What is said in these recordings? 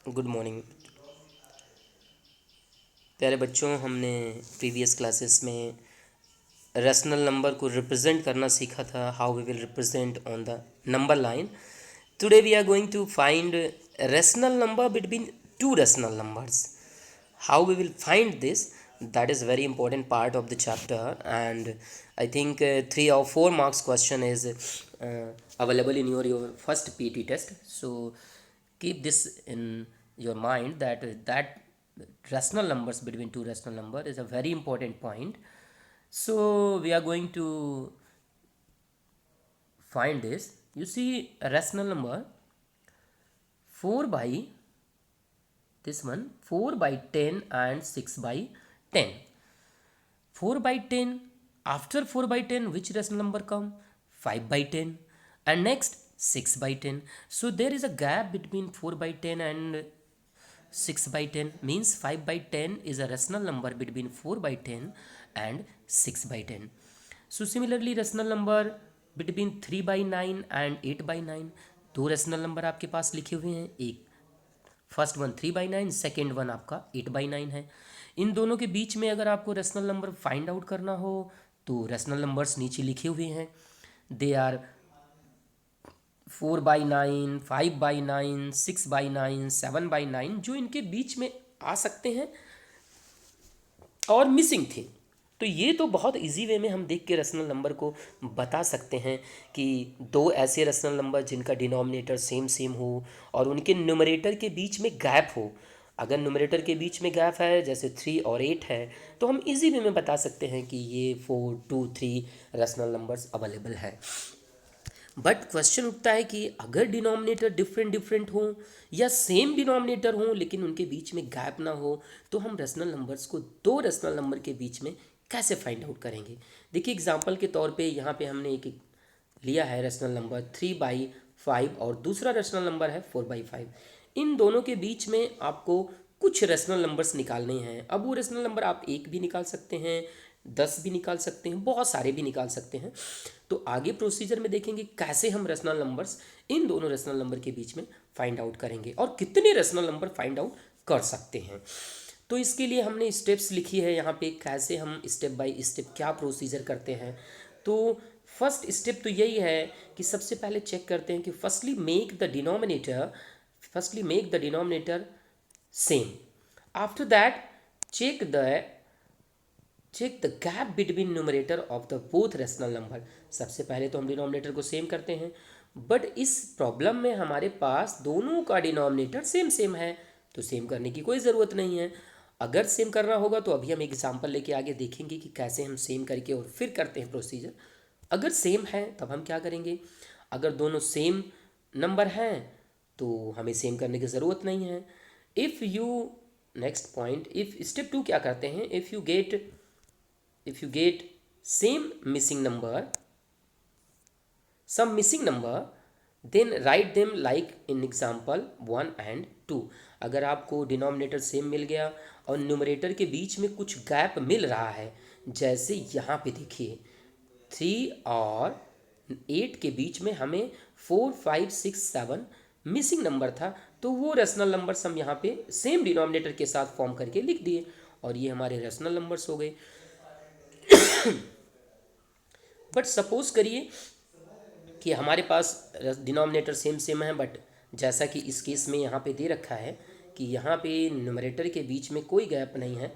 Good morning प्यारे बच्चों। हमने प्रीवियस क्लासेस में रेशनल नंबर को रिप्रेजेंट करना सीखा था, how we will represent on the number line. Today we are going to find rational number between two rational numbers. How we will find this, that is very important part of the chapter, and I think 3 or 4 marks question is available in your first PT test. So keep this in your mind that rational numbers between two rational number is a very important point. So we are going to find this. You see a rational number 4 by this one 4 by 10 and 6 by 10. 4 by 10, after 4 by 10 which rational number come? 5 by 10, and next 6 by 10. So there is a gap between 4 by 10 and 6 by 10, means 5 by 10 is a rational number between 4 by 10 and 6 by 10. So similarly rational number between 3 by 9 and 8 by 9, दो rational number आपके पास लिखे हुए हैं, एक first one 3/9, second one आपका 8/9 है। इन दोनों के बीच में अगर आपको रेशनल नंबर फाइंड आउट करना हो तो रेशनल नंबर्स नीचे लिखे हुए हैं, दे आर 4/9, 5/9, 6/9, 7/9, जो इनके बीच में आ सकते हैं और मिसिंग थे। तो ये तो बहुत इजी वे में हम देख के रेशनल नंबर को बता सकते हैं कि दो ऐसे रेशनल नंबर जिनका डिनोमिनेटर सेम सेम हो और उनके न्यूमरेटर के बीच में गैप हो। अगर न्यूमरेटर के बीच में गैप है, जैसे 3 और 8 है, तो हम इजी वे में बता सकते हैं कि ये 4, 2, 3 रेशनल नंबर्स अवेलेबल है। बट क्वेश्चन उठता है कि अगर डिनोमिनेटर डिफरेंट डिफरेंट हो या सेम डिनोमिनेटर हो लेकिन उनके बीच में गैप ना हो, तो हम रेशनल नंबर्स को दो रेशनल नंबर के बीच में कैसे फाइंड आउट करेंगे। देखिए एग्जांपल के तौर पे यहाँ पे हमने एक लिया है रेशनल नंबर 3/5 और दूसरा रेशनल नंबर है 4/5। इन दोनों के बीच में आपको कुछ रेशनल नंबर्स निकालने हैं। अब वो रेशनल नंबर आप एक भी निकाल सकते हैं, 10 भी निकाल सकते हैं, बहुत सारे भी निकाल सकते हैं। तो आगे प्रोसीजर में देखेंगे कैसे हम रेशनल नंबर्स इन दोनों रेशनल नंबर के बीच में फाइंड आउट करेंगे और कितने रेशनल नंबर फाइंड आउट कर सकते हैं। तो इसके लिए हमने स्टेप्स लिखी है यहाँ पे, कैसे हम स्टेप बाय स्टेप क्या प्रोसीजर करते हैं। तो फर्स्ट स्टेप तो यही है कि सबसे पहले चेक करते हैं कि firstly make the denominator same. After that check the check the gap between numerator of the both rational number। सबसे पहले तो हम डिनोमिनेटर को सेम करते हैं, बट इस प्रॉब्लम में हमारे पास दोनों का डिनोमिनेटर सेम सेम है, तो सेम करने की कोई ज़रूरत नहीं है। अगर सेम करना होगा तो अभी हम एक एग्जांपल लेके आगे देखेंगे कि कैसे हम सेम करके और फिर करते हैं प्रोसीजर। अगर सेम है तब हम क्या करेंगे, अगर दोनों सेम नंबर हैं तो हमें सेम करने की ज़रूरत नहीं है। If you next point, if step 2 क्या करते हैं, if you get same missing number, some missing number, then write them like in example 1 and 2। अगर आपको डिनोमिनेटर सेम मिल गया और न्यूमरेटर के बीच में कुछ गैप मिल रहा है, जैसे यहाँ पे देखिए 3 और 8 के बीच में हमें 4, 5, 6, 7 मिसिंग नंबर था, तो वो रेशनल नंबर्स हम यहाँ पे सेम डिनोमिनेटर के साथ फॉर्म करके लिख दिए और ये हमारे रेशनल नंबर्स हो गए। बट सपोज करिए कि हमारे पास डिनोमिनेटर सेम सेम है, बट जैसा कि इस केस में यहाँ पे दे रखा है कि यहाँ पे न्यूमरेटर के बीच में कोई गैप नहीं है।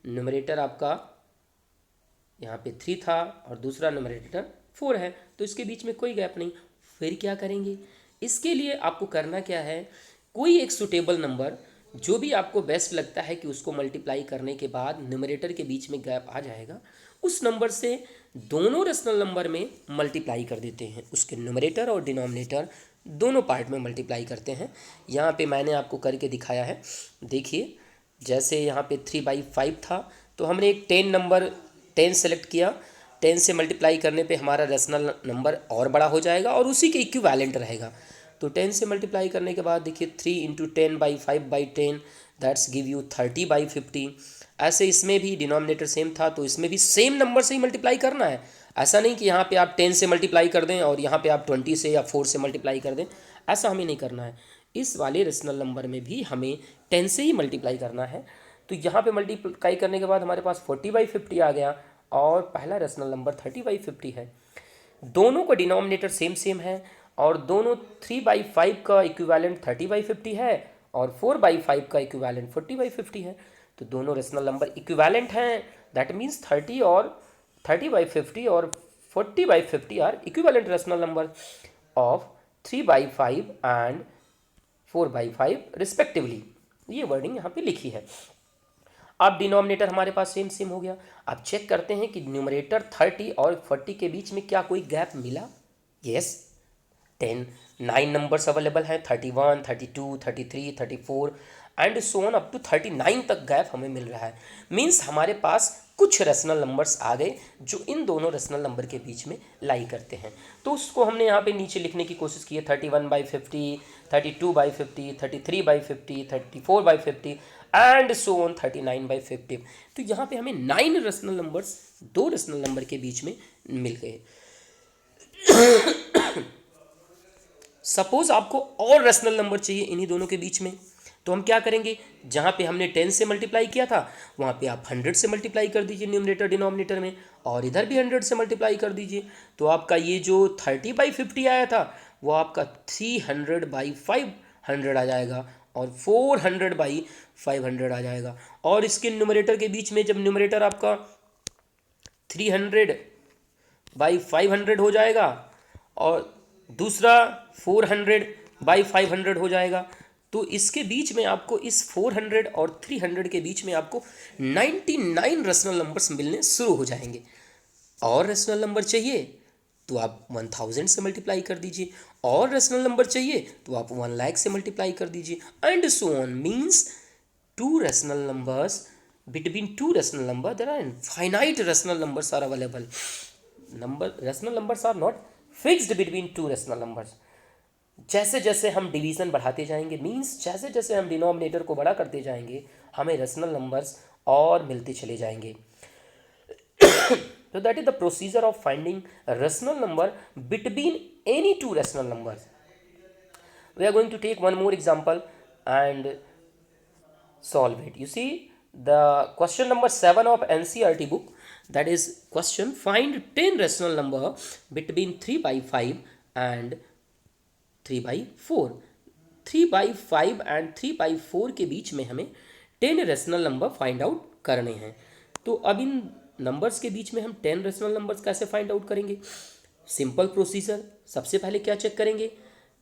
न्यूमरेटर आपका यहाँ पे 3 था और दूसरा न्यूमरेटर 4 है, तो इसके बीच में कोई गैप नहीं। फिर क्या करेंगे, इसके लिए आपको करना क्या है, कोई एक सुटेबल नंबर जो भी आपको बेस्ट लगता है कि उसको मल्टीप्लाई करने के बाद न्यूमरेटर के बीच में गैप आ जाएगा, उस नंबर से दोनों रेशनल नंबर में मल्टीप्लाई कर देते हैं। उसके न्यूमरेटर और डिनोमिनेटर दोनों पार्ट में मल्टीप्लाई करते हैं। यहाँ पे मैंने आपको करके दिखाया है, देखिए जैसे यहाँ पे 3/5 था तो हमने एक 10 सेलेक्ट किया, 10 से मल्टीप्लाई करने पे हमारा रेशनल नंबर और बड़ा हो जाएगा और उसी के इक्विवेलेंट रहेगा। तो 10 से मल्टीप्लाई करने के बाद देखिए 3 × 10/5/10 दैट्स गिव यू 30/50। ऐसे इसमें भी डिनोमिनेटर सेम था तो इसमें भी सेम नंबर से ही मल्टीप्लाई करना है। ऐसा नहीं कि यहाँ पे आप 10 से मल्टीप्लाई कर दें और यहाँ पे आप 20 से या 4 से मल्टीप्लाई कर दें, ऐसा हमें नहीं करना है। इस वाले रेशनल नंबर में भी हमें 10 से ही मल्टीप्लाई करना है। तो यहाँ पे मल्टीप्लाई करने के बाद हमारे पास 40/50 आ गया और पहला रेशनल नंबर 30/50 है। दोनों का डिनोमिनेटर सेम सेम है और दोनों 3/5 का इक्विवेलेंट 30/50 है और 4/5 का इक्विवेलेंट 40/50 है। तो दोनों रेशनल नंबर इक्विवेलेंट हैं, दैट मीन्स 30/50 और 40/50 are equivalent rational number of 3/5 and 4/5 respectively. ये वर्डिंग यहाँ पे लिखी है। अब डिनोमिनेटर हमारे पास सेम सेम हो गया। अब चेक करते हैं कि न्यूमरेटर 30 और 40 के बीच में क्या कोई गैप मिला। यस, 9 नंबर्स अवेलेबल हैं, 31, 32, 33, 34 and so on up to 39 तक गैप हमें मिल रहा है। मीन्स हमारे पास कुछ रेशनल नंबर्स आ गए जो इन दोनों रेशनल नंबर के बीच में लाई करते हैं। तो उसको हमने यहाँ पे नीचे लिखने की कोशिश की है, 31/50, 32/50, 33/50, 34/50 एंड सो ऑन 39/50। तो यहाँ पे हमें 9 रेशनल नंबर्स दो रेशनल नंबर के बीच में मिल गए। सपोज आपको और रेशनल नंबर चाहिए इन्हीं दोनों के बीच में, तो हम क्या करेंगे, जहाँ पे हमने 10 से मल्टीप्लाई किया था वहाँ पे आप 100 से मल्टीप्लाई कर दीजिए न्यूमरेटर डिनोमिनेटर में, और इधर भी 100 से मल्टीप्लाई कर दीजिए। तो आपका ये जो 30/50 आया था वो आपका 300/500 आ जाएगा और 400/500 आ जाएगा। और इसके न्यूमरेटर के बीच में जब न्यूमरेटर आपका 300/500 हो जाएगा और दूसरा 400/500 हो जाएगा, तो इसके बीच में आपको इस 400 और 300 के बीच में आपको 99 रेशनल नंबर्स मिलने शुरू हो जाएंगे। और रेशनल नंबर चाहिए तो आप 1000 से मल्टीप्लाई कर दीजिए, और रेशनल नंबर चाहिए तो आप 1 लाख से मल्टीप्लाई कर दीजिए and so on. Means two rational numbers, between two rational number there are infinite rational numbers are available. Rational numbers are not fixed between two rational numbers. जैसे जैसे हम डिवीज़न बढ़ाते जाएंगे, मीन्स जैसे जैसे हम डिनोमिनेटर को बड़ा करते जाएंगे हमें रेशनल नंबर्स और मिलते चले जाएंगे। तो that is the procedure of finding rational number between any two rational numbers. We are going to take one more example and solve it. You see the question number 7 of NCERT book, that is question, find 10 rational number between 3/5 and 3/4। 3/5 and 3/4 के बीच में हमें 10 rational number find out करने हैं। तो अब इन numbers के बीच में हम 10 रेशनल नंबर्स कैसे फाइंड आउट करेंगे? Simple procedure. सबसे पहले क्या चेक करेंगे,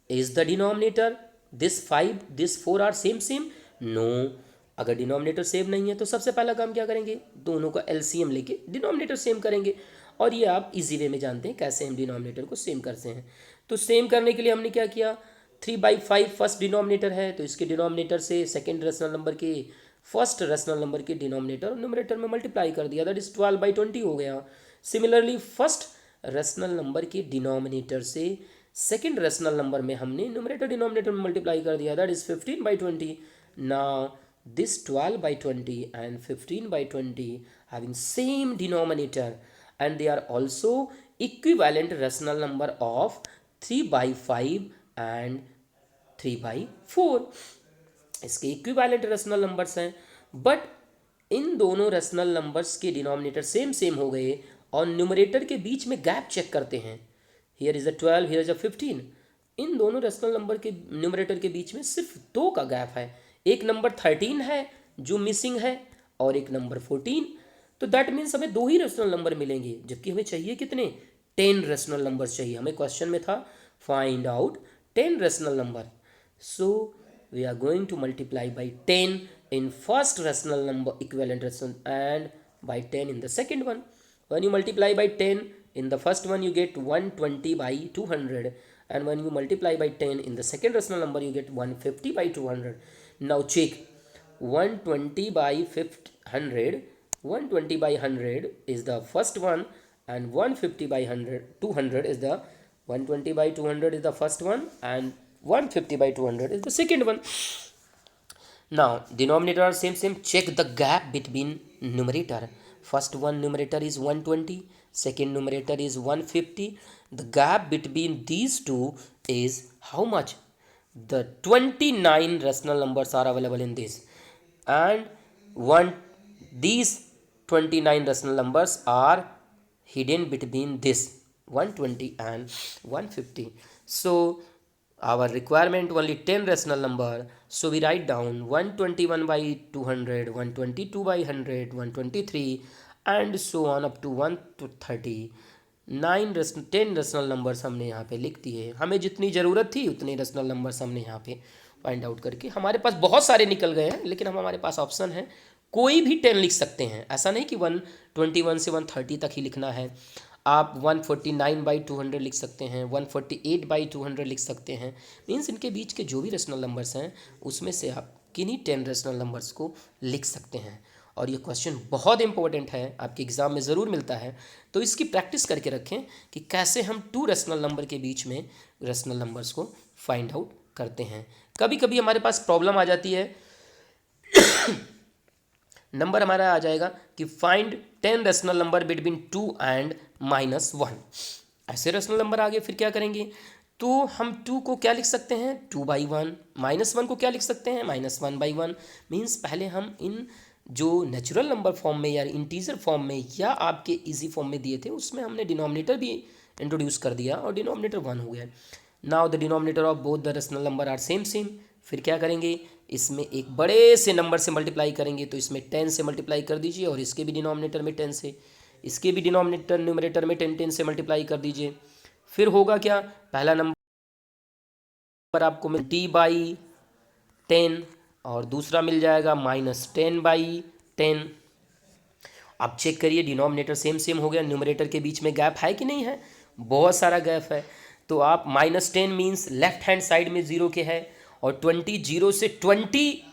is the denominator this 5 this 4 are same same? No. अगर डिनोमिनेटर सेम नहीं है तो सबसे पहला काम क्या करेंगे, दोनों का एलसीएम लेके डिनोमिनेटर सेम करेंगे। और ये आप इजी वे में जानते हैं कैसे हम डिनोमिनेटर को सेम करते हैं। तो सेम करने के लिए हमने क्या किया, 3/5 फर्स्ट डिनोमिनेटर है तो इसके डिनोमिनेटर से सेकेंड रेशनल नंबर के फर्स्ट रेशनल नंबर के डिनोमिनेटर न्यूमरेटर में मल्टीप्लाई कर दिया, दैट इज 12/20 हो गया। सिमिलरली फर्स्ट रेशनल नंबर के डिनोमिनेटर से सेकेंड रेशनल नंबर में हमने न्यूमरेटर डिनोमिनेटर में मल्टीप्लाई कर दिया, that is 15/20। Now this 12/20 and 15/20 having same denominator and they are also equivalent rational number of 3/5 and 3/4। इसके इक्विवेलेंट रेशनल नंबर्स हैं, but in दोनों रेशनल नंबर्स के डिनोमिनेटर सेम सेम हो गए और न्यूमरेटर के बीच में गैप चेक करते हैं। Here is a 12, here is a 15। इन दोनों रेशनल नंबर के न्यूमरेटर के बीच में सिर्फ 2 का गैप है, एक नंबर 13 है जो मिसिंग है और एक नंबर 14। तो दैट मीन्स हमें 2 ही रेशनल नंबर मिलेंगे, जबकि हमें चाहिए कितने, 10 रेशनल नंबर्स चाहिए। हमें क्वेश्चन में था find out 10 rational number. So we are going to multiply by 10 in first rational number equivalent rational and by 10 in the second one. When you multiply by 10 in the first one you get 120/200, and when you multiply by 10 in the second rational number you get 150/200. Now check 120/100, 120/100 is the first one and 150/200 is the 120/200 is the first one and 150/200 is the second one. Now denominator are same, check the gap between numerator. First one numerator is 120, second numerator is 150. The gap between these two is how much? the 29 rational numbers are available in this, and these 29 rational numbers are hidden between this 120 and 150. So our requirement only 10 rational number, so we write down 121 by 200, 122 by 100, 123, and so on up to 130. 10 rational numbers हमने यहाँ पे लिख दिए। हमें जितनी ज़रूरत थी उतने रेशनल नंबर्स हमने यहाँ पे फाइंड आउट करके, हमारे पास बहुत सारे निकल गए हैं, लेकिन हमारे पास ऑप्शन है कोई भी 10 लिख सकते हैं। ऐसा नहीं कि 121 से 130 तक ही लिखना है। आप 149 बाई 200 लिख सकते हैं, 148 बाई 200 लिख सकते हैं। मीन्स इनके बीच के जो भी रेशनल नंबर्स हैं उसमें से आप किन्हीं 10 रेशनल नंबर्स को लिख सकते हैं। और ये क्वेश्चन बहुत इंपॉर्टेंट है, आपके एग्ज़ाम में ज़रूर मिलता है, तो इसकी प्रैक्टिस करके रखें कि कैसे हम 2 रेशनल नंबर के बीच में रेशनल नंबर्स को फाइंड आउट करते हैं। कभी कभी हमारे पास प्रॉब्लम आ जाती है, नंबर हमारा आ जाएगा कि find 10 rational number between 2 and -1। ऐसे रेशनल नंबर आ गए, फिर क्या करेंगे? तो हम 2 को क्या लिख सकते हैं? 2/1। -1 को क्या लिख सकते हैं? -1/1। मीन्स पहले हम इन जो नेचुरल नंबर फॉर्म में या इंटीजर फॉर्म में या आपके इजी फॉर्म में दिए थे उसमें हमने डिनोमिनेटर भी इंट्रोड्यूस कर दिया और डिनोमिनेटर 1 हो गया। Now the denominator of both the rational number are same. फिर क्या करेंगे? इसमें एक बड़े से नंबर से मल्टीप्लाई करेंगे, तो इसमें 10 से मल्टीप्लाई कर दीजिए और इसके भी डिनोमिनेटर में 10 से, इसके भी डिनोमिनेटर न्यूमरेटर में 10 से मल्टीप्लाई कर दीजिए। फिर होगा क्या? पहला नंबर आपको मिल t/10 और दूसरा मिल जाएगा -10/10। आप चेक करिए डिनोमिनेटर सेम हो गया, न्यूमरेटर के बीच में गैप है कि नहीं है? बहुत सारा गैप है। तो आप -10 मीन्स लेफ्ट हैंड साइड में 0 के है और 20 0 से 20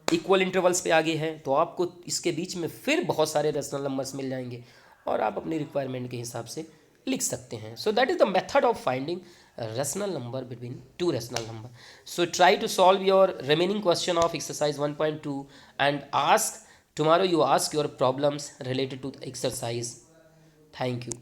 इक्वल इंटरवल्स पे आगे है, तो आपको इसके बीच में फिर बहुत सारे रेशनल नंबर्स मिल जाएंगे और आप अपनी रिक्वायरमेंट के हिसाब से लिख सकते हैं। So that is the method of finding rational number between 2 rational number. So try to solve your remaining question of exercise 1.2 and tomorrow you ask your problems related to the exercise. Thank you.